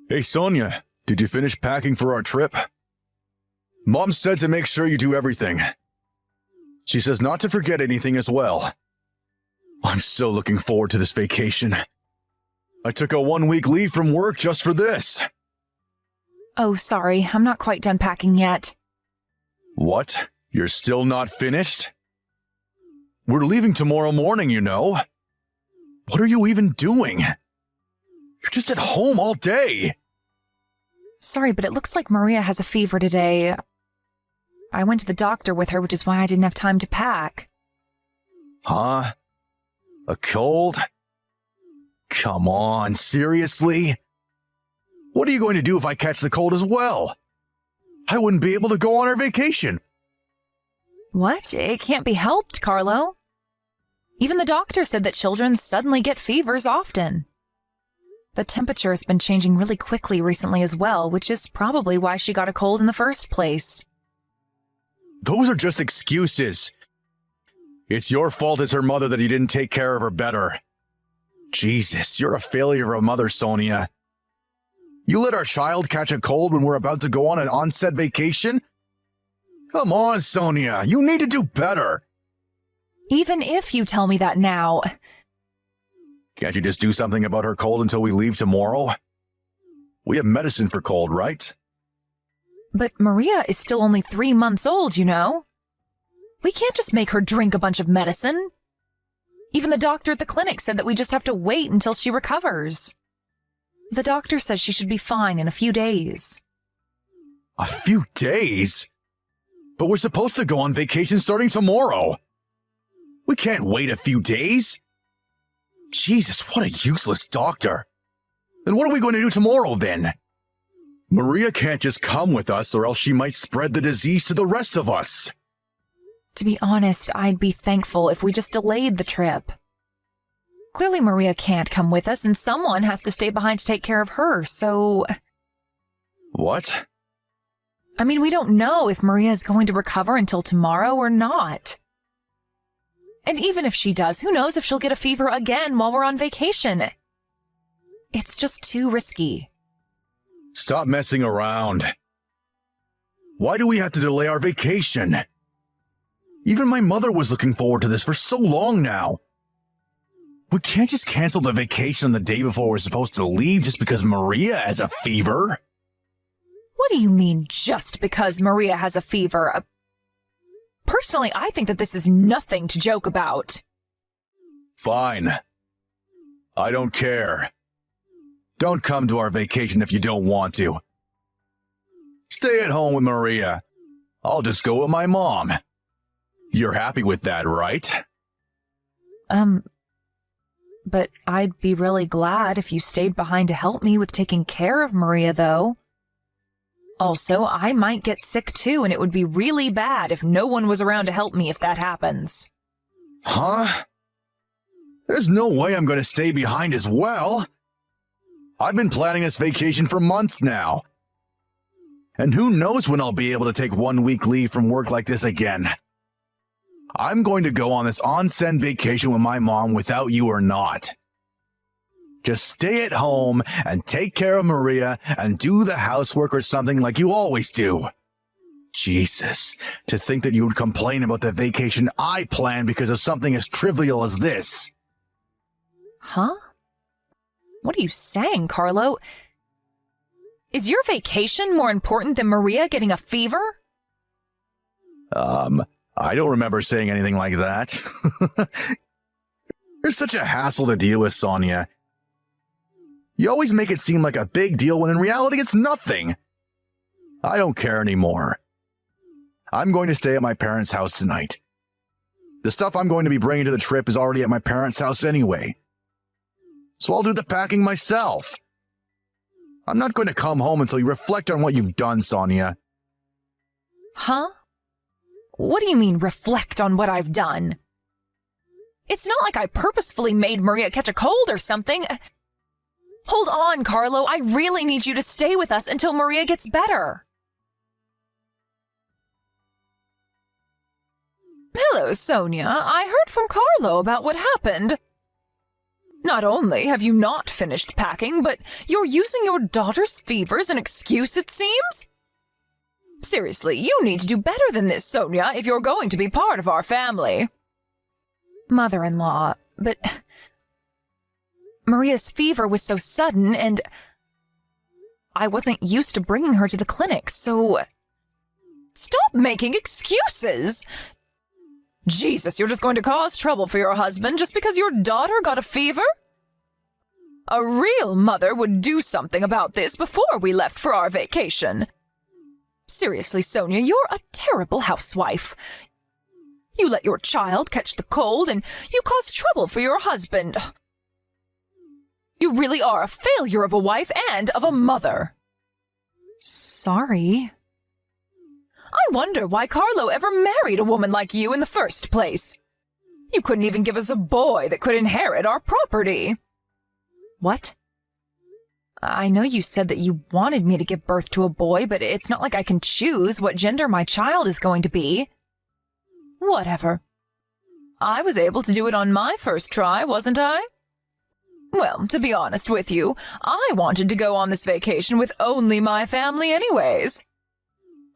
Hey, Sonia, did you finish packing for our trip? Mom said to make sure you do everything. She says not to forget anything as well. I'm so looking forward to this vacation. I took a 1-week leave from work just for this. Oh, sorry, I'm not quite done packing yet. What? You're still not finished? We're leaving tomorrow morning, you know. What are you even doing? You're just at home all day. Sorry, but it looks like Maria has a fever today. I went to the doctor with her, which is why I didn't have time to pack. Huh? A cold? Come on, seriously? What are you going to do if I catch the cold as well? I wouldn't be able to go on our vacation. What? It can't be helped, Carlo. Even the doctor said that children suddenly get fevers often. The temperature has been changing really quickly recently as well, which is probably why she got a cold in the first place. Those are just excuses. It's your fault as her mother that you didn't take care of her better. Jesus, you're a failure of a mother, Sonia. You let our child catch a cold when we're about to go on an onset vacation? Come on, Sonia, you need to do better. Even if you tell me that now... Can't you just do something about her cold until we leave tomorrow? We have medicine for cold, right? But Maria is still only 3 months old, you know. We can't just make her drink a bunch of medicine. Even the doctor at the clinic said that we just have to wait until she recovers. The doctor says she should be fine in a few days. A few days? But we're supposed to go on vacation starting tomorrow. We can't wait a few days. Jesus, what a useless doctor. Then what are we going to do tomorrow then? Maria can't just come with us or else she might spread the disease to the rest of us. To be honest, I'd be thankful if we just delayed the trip. Clearly Maria can't come with us and someone has to stay behind to take care of her, so... What? I mean, we don't know if Maria is going to recover until tomorrow or not. And even if she does, who knows if she'll get a fever again while we're on vacation? It's just too risky. Stop messing around. Why do we have to delay our vacation? Even my mother was looking forward to this for so long now. We can't just cancel the vacation on the day before we're supposed to leave just because Maria has a fever. What do you mean, just because Maria has a fever? Personally, I think that this is nothing to joke about. Fine. I don't care. Don't come to our vacation if you don't want to. Stay at home with Maria. I'll just go with my mom. You're happy with that, right? But I'd be really glad if you stayed behind to help me with taking care of Maria, though. Also, I might get sick too, and it would be really bad if no one was around to help me if that happens. Huh? There's no way I'm going to stay behind as well. I've been planning this vacation for months now. And who knows when I'll be able to take 1 week leave from work like this again. I'm going to go on this onsen vacation with my mom without you or not. Just stay at home and take care of Maria and do the housework or something like you always do. Jesus, to think that you would complain about the vacation I planned because of something as trivial as this. Huh? What are you saying, Carlo? Is your vacation more important than Maria getting a fever? I don't remember saying anything like that. You're such a hassle to deal with, Sonia. You always make it seem like a big deal when in reality it's nothing. I don't care anymore. I'm going to stay at my parents' house tonight. The stuff I'm going to be bringing to the trip is already at my parents' house anyway. So I'll do the packing myself. I'm not going to come home until you reflect on what you've done, Sonia. Huh? What do you mean, reflect on what I've done? It's not like I purposefully made Maria catch a cold or something. Hold on, Carlo. I really need you to stay with us until Maria gets better. Hello, Sonia. I heard from Carlo about what happened. Not only have you not finished packing, but you're using your daughter's fever as an excuse, it seems? Seriously, you need to do better than this, Sonia, if you're going to be part of our family. Mother-in-law, but Maria's fever was so sudden, and I wasn't used to bringing her to the clinic, so... Stop making excuses! Jesus, you're just going to cause trouble for your husband just because your daughter got a fever? A real mother would do something about this before we left for our vacation. Seriously, Sonia, you're a terrible housewife. You let your child catch the cold, and you cause trouble for your husband. You really are a failure of a wife and of a mother. Sorry. I wonder why Carlo ever married a woman like you in the first place. You couldn't even give us a boy that could inherit our property. What? I know you said that you wanted me to give birth to a boy, but it's not like I can choose what gender my child is going to be. Whatever. I was able to do it on my first try, wasn't I? Well, to be honest with you, I wanted to go on this vacation with only my family anyways.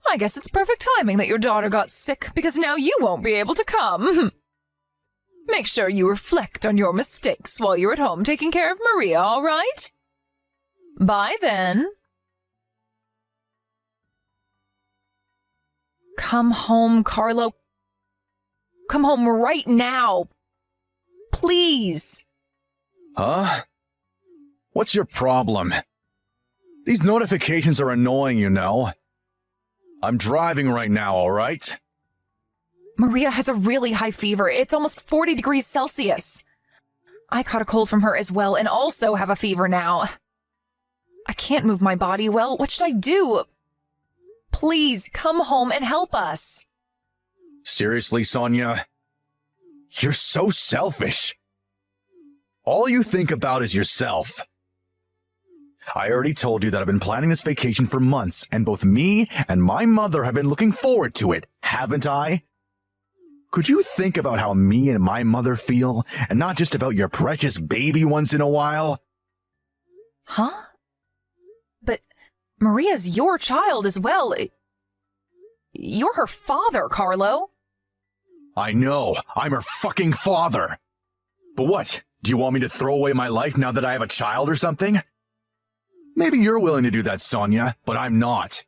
I guess it's perfect timing that your daughter got sick, because now you won't be able to come. Make sure you reflect on your mistakes while you're at home taking care of Maria, all right? Bye then. Come home, Carlo. Come home right now. Please. Huh? What's your problem? These notifications are annoying, you know. I'm driving right now, all right? Maria has a really high fever. It's almost 40 degrees Celsius. I caught a cold from her as well and also have a fever now. I can't move my body well. What should I do? Please, come home and help us. Seriously, Sonia? You're so selfish. All you think about is yourself. I already told you that I've been planning this vacation for months, and both me and my mother have been looking forward to it, haven't I? Could you think about how me and my mother feel, and not just about your precious baby once in a while? Huh? But Maria's your child as well. You're her father, Carlo. I know, I'm her fucking father. But what, do you want me to throw away my life now that I have a child or something? Maybe you're willing to do that, Sonia, but I'm not.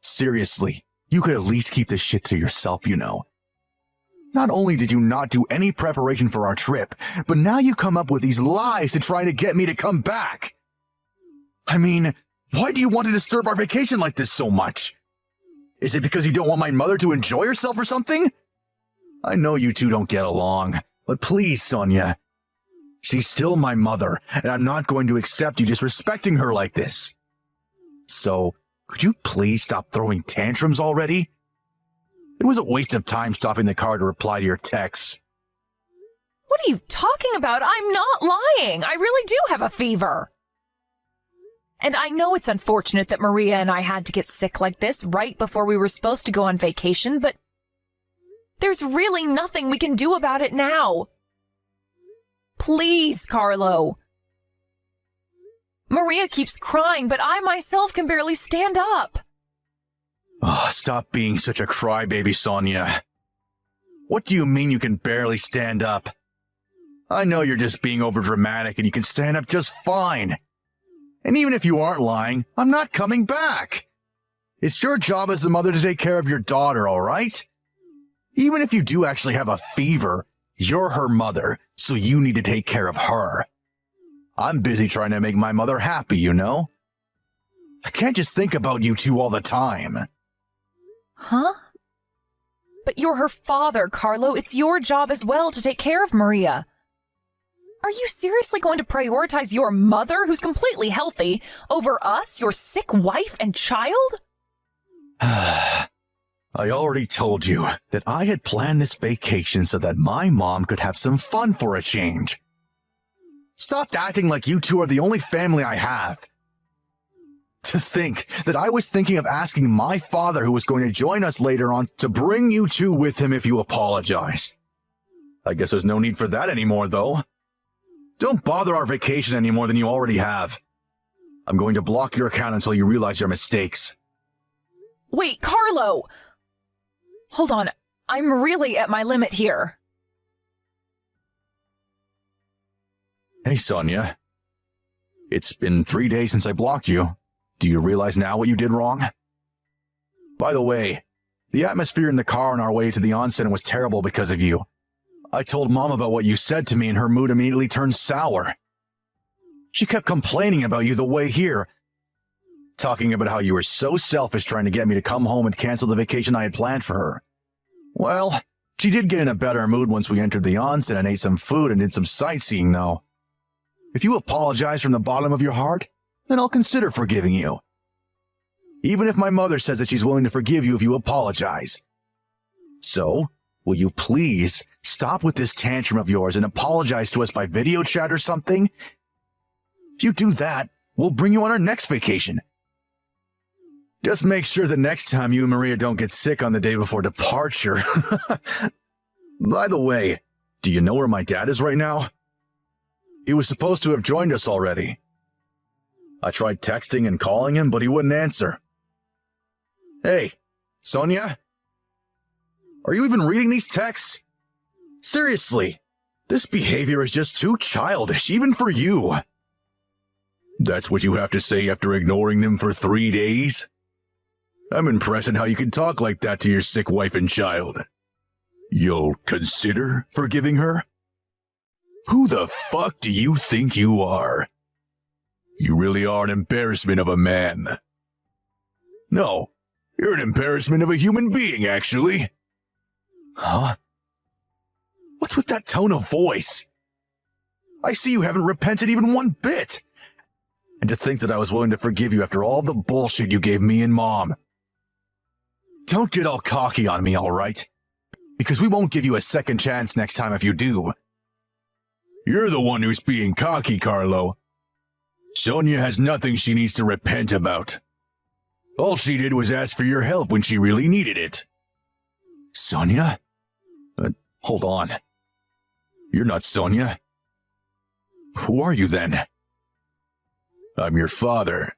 Seriously, you could at least keep this shit to yourself, you know. Not only did you not do any preparation for our trip, but now you come up with these lies to try to get me to come back. I mean, why do you want to disturb our vacation like this so much? Is it because you don't want my mother to enjoy herself or something? I know you two don't get along, but please, Sonia. She's still my mother, and I'm not going to accept you disrespecting her like this. So, could you please stop throwing tantrums already? It was a waste of time stopping the car to reply to your texts. What are you talking about? I'm not lying. I really do have a fever. And I know it's unfortunate that Maria and I had to get sick like this right before we were supposed to go on vacation, but there's really nothing we can do about it now. Please, Carlo. Maria keeps crying, but I myself can barely stand up. Oh, stop being such a crybaby, Sonia. What do you mean you can barely stand up? I know you're just being overdramatic and you can stand up just fine. And even if you aren't lying, I'm not coming back. It's your job as the mother to take care of your daughter, all right? Even if you do actually have a fever, you're her mother, so you need to take care of her. I'm busy trying to make my mother happy, you know? I can't just think about you two all the time. Huh? But you're her father, Carlo. It's your job as well to take care of Maria. Are you seriously going to prioritize your mother, who's completely healthy, over us, your sick wife and child? I already told you that I had planned this vacation so that my mom could have some fun for a change. Stop acting like you two are the only family I have. To think that I was thinking of asking my father, who was going to join us later on, to bring you two with him if you apologized. I guess there's no need for that anymore, though. Don't bother our vacation any more than you already have. I'm going to block your account until you realize your mistakes. Wait, Carlo! Hold on, I'm really at my limit here. Hey, Sonia. It's been 3 days since I blocked you. Do you realize now what you did wrong? By the way, the atmosphere in the car on our way to the onsen was terrible because of you. I told Mom about what you said to me and her mood immediately turned sour. She kept complaining about you the way here, talking about how you were so selfish trying to get me to come home and cancel the vacation I had planned for her. Well, she did get in a better mood once we entered the onsen and ate some food and did some sightseeing, though. If you apologize from the bottom of your heart, then I'll consider forgiving you. Even if my mother says that she's willing to forgive you if you apologize. So, will you please stop with this tantrum of yours and apologize to us by video chat or something? If you do that, we'll bring you on our next vacation. Just make sure that next time you and Maria don't get sick on the day before departure. By the way, do you know where my dad is right now? He was supposed to have joined us already. I tried texting and calling him, but he wouldn't answer. Hey, Sonia? Are you even reading these texts? Seriously, this behavior is just too childish, even for you. That's what you have to say after ignoring them for 3 days? I'm impressed at how you can talk like that to your sick wife and child. You'll consider forgiving her? Who the fuck do you think you are? You really are an embarrassment of a man. No, you're an embarrassment of a human being, actually. Huh? What's with that tone of voice? I see you haven't repented even one bit. And to think that I was willing to forgive you after all the bullshit you gave me and Mom. Don't get all cocky on me, all right? Because we won't give you a second chance next time if you do. You're the one who's being cocky, Carlo. Sonia has nothing she needs to repent about. All she did was ask for your help when she really needed it. Sonia? Hold on. You're not Sonia. Who are you then? I'm your father.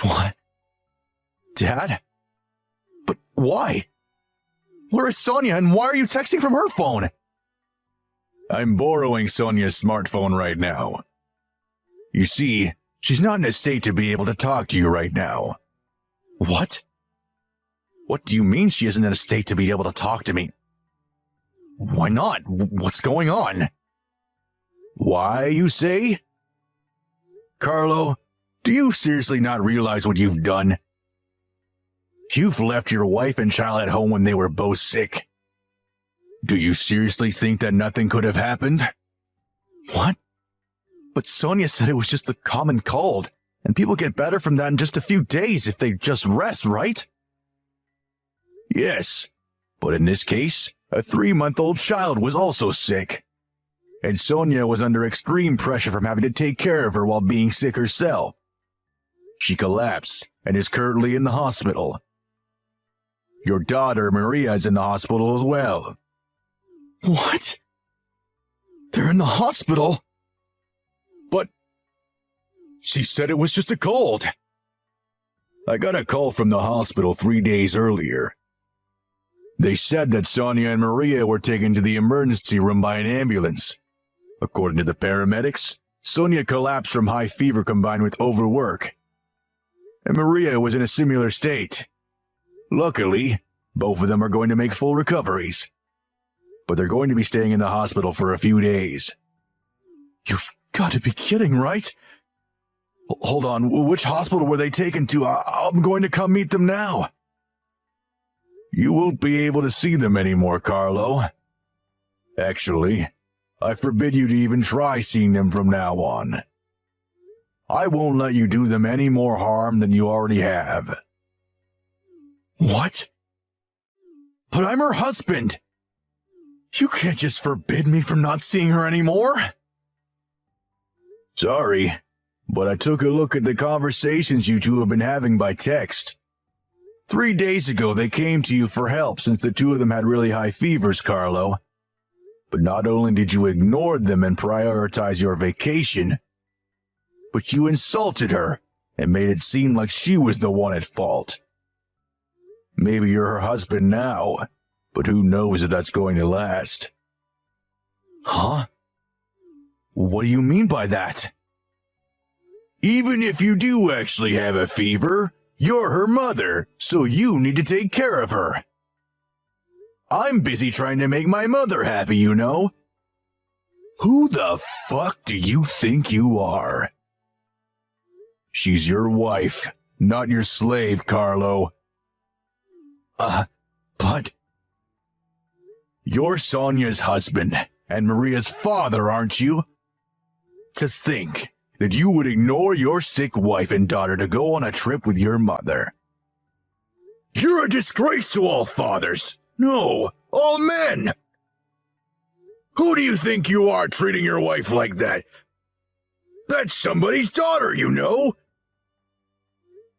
What? Dad? But why? Where is Sonia and why are you texting from her phone? I'm borrowing Sonia's smartphone right now. You see, she's not in a state to be able to talk to you right now. What? What do you mean she isn't in a state to be able to talk to me? Why not? What's going on? Why, you say? Carlo, do you seriously not realize what you've done? You've left your wife and child at home when they were both sick. Do you seriously think that nothing could have happened? What? But Sonia said it was just a common cold, and people get better from that in just a few days if they just rest, right? Yes, but in this case, a 3-month-old child was also sick. And Sonia was under extreme pressure from having to take care of her while being sick herself. She collapsed and is currently in the hospital. Your daughter, Maria, is in the hospital as well. What? They're in the hospital? But she said it was just a cold. I got a call from the hospital 3 days earlier. They said that Sonia and Maria were taken to the emergency room by an ambulance. According to the paramedics, Sonia collapsed from high fever combined with overwork. And Maria was in a similar state. Luckily, both of them are going to make full recoveries. But they're going to be staying in the hospital for a few days. You've got to be kidding, right? Hold on, which hospital were they taken to? I'm going to come meet them now. You won't be able to see them anymore, Carlo. Actually, I forbid you to even try seeing them from now on. I won't let you do them any more harm than you already have. What? But I'm her husband. You can't just forbid me from not seeing her anymore. Sorry, but I took a look at the conversations you two have been having by text. 3 days ago, they came to you for help since the two of them had really high fevers, Carlo. But not only did you ignore them and prioritize your vacation, but you insulted her and made it seem like she was the one at fault. Maybe you're her husband now, but who knows if that's going to last. Huh? What do you mean by that? Even if you do actually have a fever, you're her mother, so you need to take care of her. I'm busy trying to make my mother happy, you know. Who the fuck do you think you are? She's your wife, not your slave, Carlo. But... You're Sonia's husband and Maria's father, aren't you? To think that you would ignore your sick wife and daughter to go on a trip with your mother. You're a disgrace to all fathers. No, all men. Who do you think you are treating your wife like that? That's somebody's daughter, you know.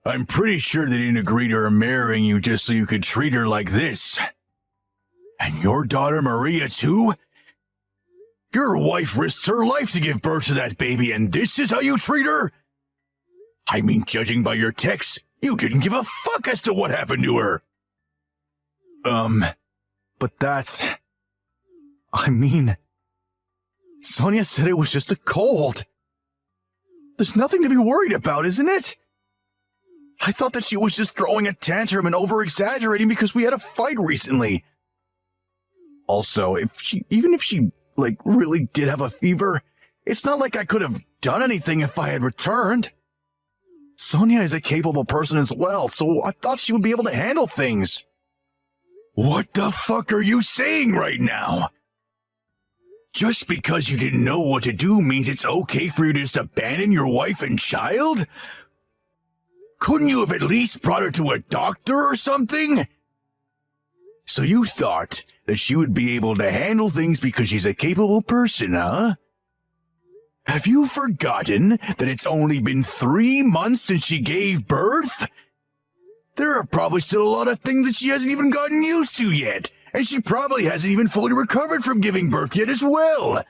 I'm pretty sure they didn't agree to her marrying you just so you could treat her like this. And your daughter Maria, too? Your wife risked her life to give birth to that baby, and this is how you treat her? I mean, judging by your texts, you didn't give a fuck as to what happened to her. But that's... I mean... Sonia said it was just a cold. There's nothing to be worried about, isn't it? I thought that she was just throwing a tantrum and over-exaggerating because we had a fight recently. Also, even if she really did have a fever, it's not like I could have done anything if I had returned. Sonia is a capable person as well, so I thought she would be able to handle things. What the fuck are you saying right now? Just because you didn't know what to do means it's okay for you to just abandon your wife and child? Couldn't you have at least brought her to a doctor or something? So you thought that she would be able to handle things because she's a capable person, huh? Have you forgotten that it's only been 3 months since she gave birth? There are probably still a lot of things that she hasn't even gotten used to yet, and she probably hasn't even fully recovered from giving birth yet as well.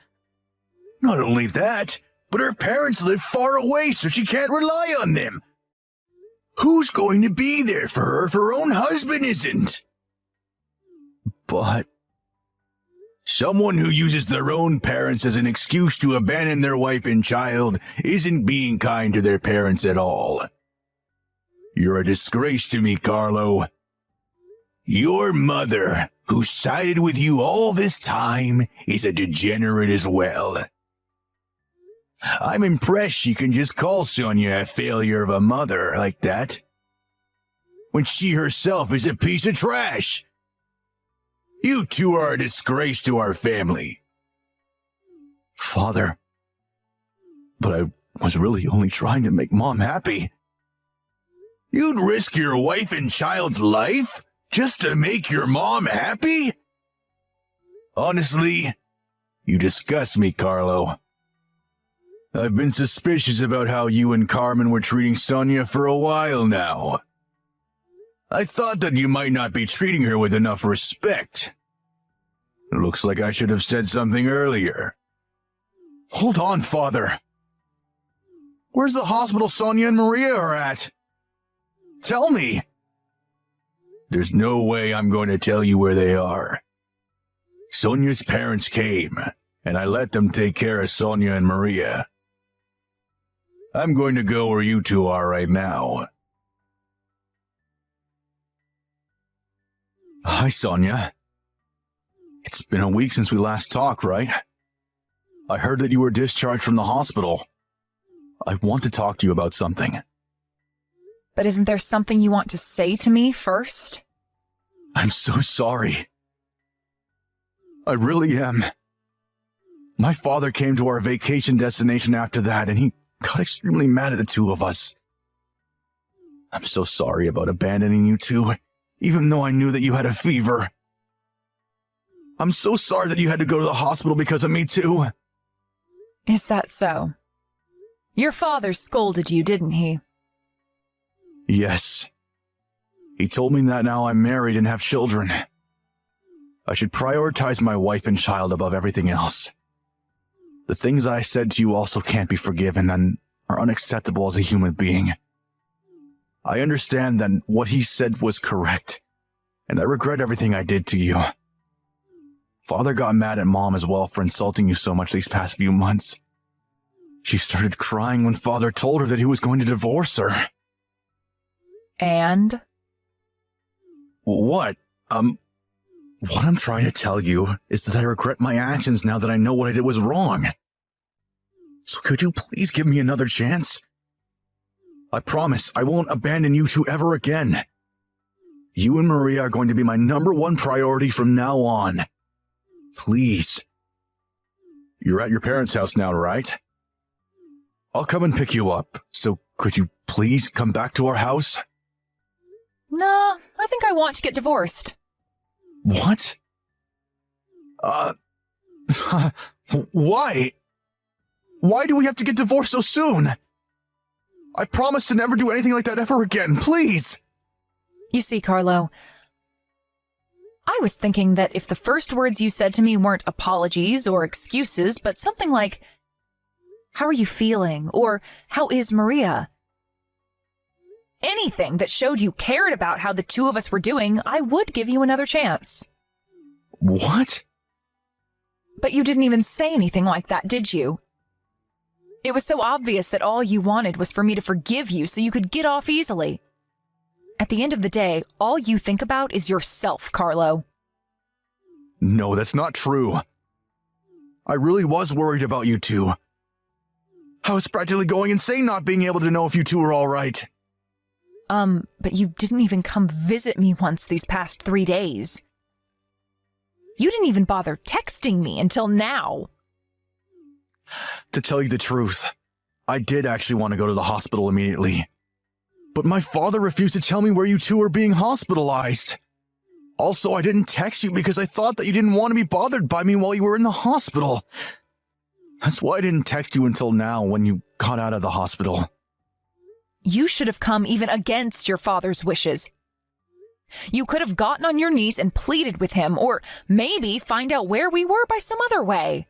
Not only that, but her parents live far away, so she can't rely on them. Who's going to be there for her if her own husband isn't? But someone who uses their own parents as an excuse to abandon their wife and child isn't being kind to their parents at all. You're a disgrace to me, Carlo. Your mother, who sided with you all this time, is a degenerate as well. I'm impressed she can just call Sonia a failure of a mother like that, when she herself is a piece of trash. You two are a disgrace to our family. Father, but I was really only trying to make Mom happy. You'd risk your wife and child's life just to make your mom happy? Honestly, you disgust me, Carlo. I've been suspicious about how you and Carmen were treating Sonia for a while now. I thought that you might not be treating her with enough respect. It looks like I should have said something earlier. Hold on, Father. Where's the hospital Sonia and Maria are at? Tell me. There's no way I'm going to tell you where they are. Sonia's parents came, and I let them take care of Sonia and Maria. I'm going to go where you two are right now. Hi, Sonia. It's been a week since we last talked, right? I heard that you were discharged from the hospital. I want to talk to you about something. But isn't there something you want to say to me first? I'm so sorry. I really am. My father came to our vacation destination after that, and he got extremely mad at the two of us. I'm so sorry about abandoning you two, even though I knew that you had a fever. I'm so sorry that you had to go to the hospital because of me too. Is that so? Your father scolded you, didn't he? Yes. He told me that now I'm married and have children. I should prioritize my wife and child above everything else. The things I said to you also can't be forgiven and are unacceptable as a human being. I understand that what he said was correct, and I regret everything I did to you. Father got mad at Mom as well for insulting you so much these past few months. She started crying when Father told her that he was going to divorce her. And? What? What I'm trying to tell you is that I regret my actions now that I know what I did was wrong. So could you please give me another chance? I promise I won't abandon you two ever again. You and Maria are going to be my #1 priority from now on. Please. You're at your parents' house now, right? I'll come and pick you up, so could you please come back to our house? Nah, I think I want to get divorced. What? Why? Why do we have to get divorced so soon? I promise to never do anything like that ever again, please! You see, Carlo, I was thinking that if the first words you said to me weren't apologies or excuses, but something like, "How are you feeling?" or "How is Maria?" Anything that showed you cared about how the two of us were doing, I would give you another chance. What? But you didn't even say anything like that, did you? It was so obvious that all you wanted was for me to forgive you so you could get off easily. At the end of the day, all you think about is yourself, Carlo. No, that's not true. I really was worried about you two. I was practically going insane not being able to know if you two were all right. But you didn't even come visit me once these past 3 days. You didn't even bother texting me until now. To tell you the truth, I did actually want to go to the hospital immediately. But my father refused to tell me where you two were being hospitalized. Also, I didn't text you because I thought that you didn't want to be bothered by me while you were in the hospital. That's why I didn't text you until now when you got out of the hospital. You should have come even against your father's wishes. You could have gotten on your knees and pleaded with him, or maybe find out where we were by some other way.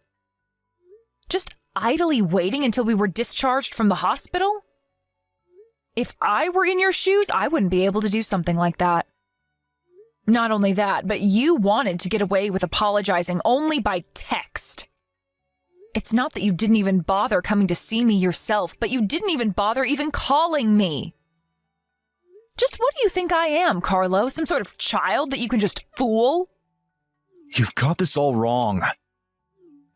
Just idly waiting until we were discharged from the hospital? If I were in your shoes, I wouldn't be able to do something like that. Not only that, but you wanted to get away with apologizing only by text. It's not that you didn't even bother coming to see me yourself, but you didn't even bother even calling me. Just what do you think I am, Carlo? Some sort of child that you can just fool? You've got this all wrong.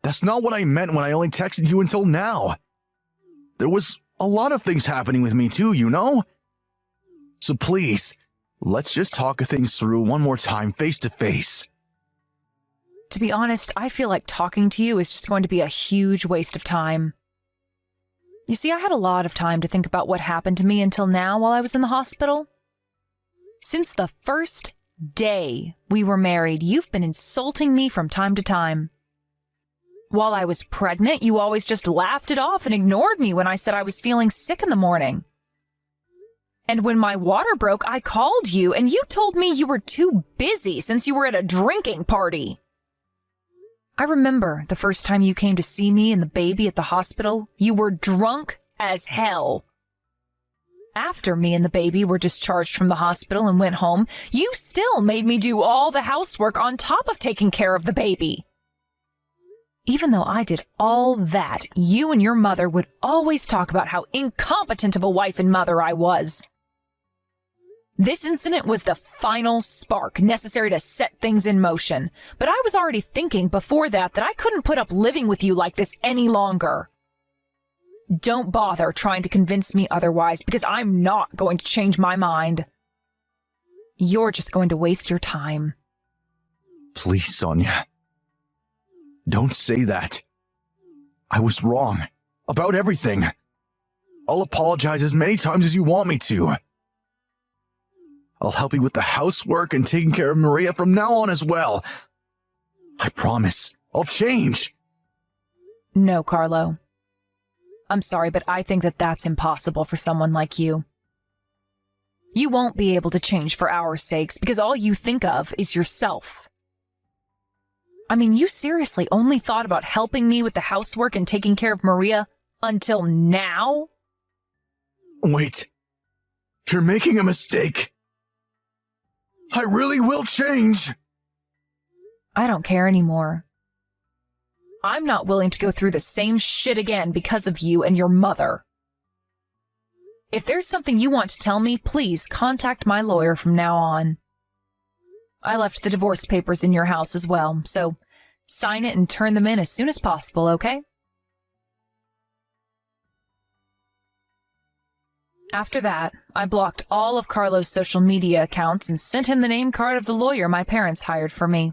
That's not what I meant when I only texted you until now. There was a lot of things happening with me too, you know? So please, let's just talk things through one more time face to face. To be honest, I feel like talking to you is just going to be a huge waste of time. You see, I had a lot of time to think about what happened to me until now while I was in the hospital. Since the first day we were married, you've been insulting me from time to time. While I was pregnant, you always just laughed it off and ignored me when I said I was feeling sick in the morning. And when my water broke, I called you and you told me you were too busy since you were at a drinking party. I remember the first time you came to see me and the baby at the hospital, you were drunk as hell. After me and the baby were discharged from the hospital and went home, you still made me do all the housework on top of taking care of the baby. Even though I did all that, you and your mother would always talk about how incompetent of a wife and mother I was. This incident was the final spark necessary to set things in motion, but I was already thinking before that I couldn't put up living with you like this any longer. Don't bother trying to convince me otherwise, because I'm not going to change my mind. You're just going to waste your time. Please, Sonia. Don't say that. I was wrong. About everything. I'll apologize as many times as you want me to. I'll help you with the housework and taking care of Maria from now on as well. I promise. I'll change. No, Carlo. I'm sorry, but I think that's impossible for someone like you. You won't be able to change for our sakes because all you think of is yourself. I mean, you seriously only thought about helping me with the housework and taking care of Maria until now? Wait. You're making a mistake. I really will change. I don't care anymore. I'm not willing to go through the same shit again because of you and your mother. If there's something you want to tell me, please contact my lawyer from now on. I left the divorce papers in your house as well, so sign it and turn them in as soon as possible, okay? After that, I blocked all of Carlo's social media accounts and sent him the name card of the lawyer my parents hired for me.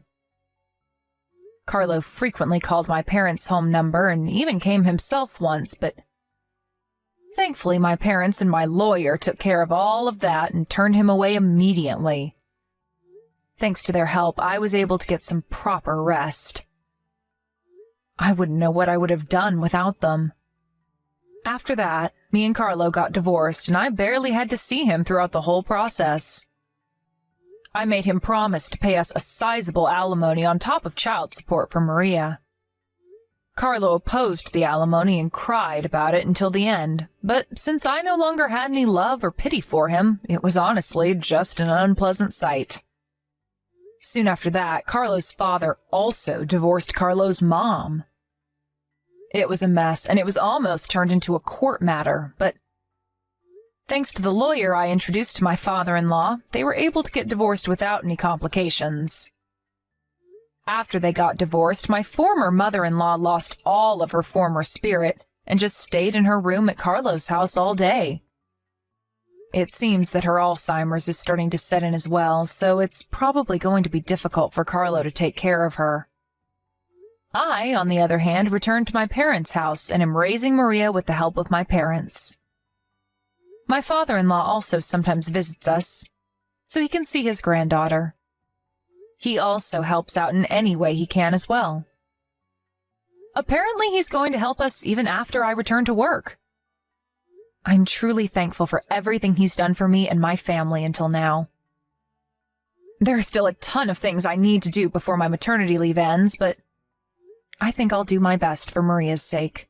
Carlo frequently called my parents' home number and even came himself once, but thankfully my parents and my lawyer took care of all of that and turned him away immediately. Thanks to their help, I was able to get some proper rest. I wouldn't know what I would have done without them. After that, me and Carlo got divorced, and I barely had to see him throughout the whole process. I made him promise to pay us a sizable alimony on top of child support for Maria. Carlo opposed the alimony and cried about it until the end, but since I no longer had any love or pity for him, it was honestly just an unpleasant sight. Soon after that, Carlo's father also divorced Carlo's mom. It was a mess, and it was almost turned into a court matter, but thanks to the lawyer I introduced to my father-in-law, they were able to get divorced without any complications. After they got divorced, my former mother-in-law lost all of her former spirit and just stayed in her room at Carlo's house all day. It seems that her Alzheimer's is starting to set in as well, so it's probably going to be difficult for Carlo to take care of her. I, on the other hand, returned to my parents' house and am raising Maria with the help of my parents. My father-in-law also sometimes visits us, so he can see his granddaughter. He also helps out in any way he can as well. Apparently, he's going to help us even after I return to work. I'm truly thankful for everything he's done for me and my family until now. There are still a ton of things I need to do before my maternity leave ends, but I think I'll do my best for Maria's sake.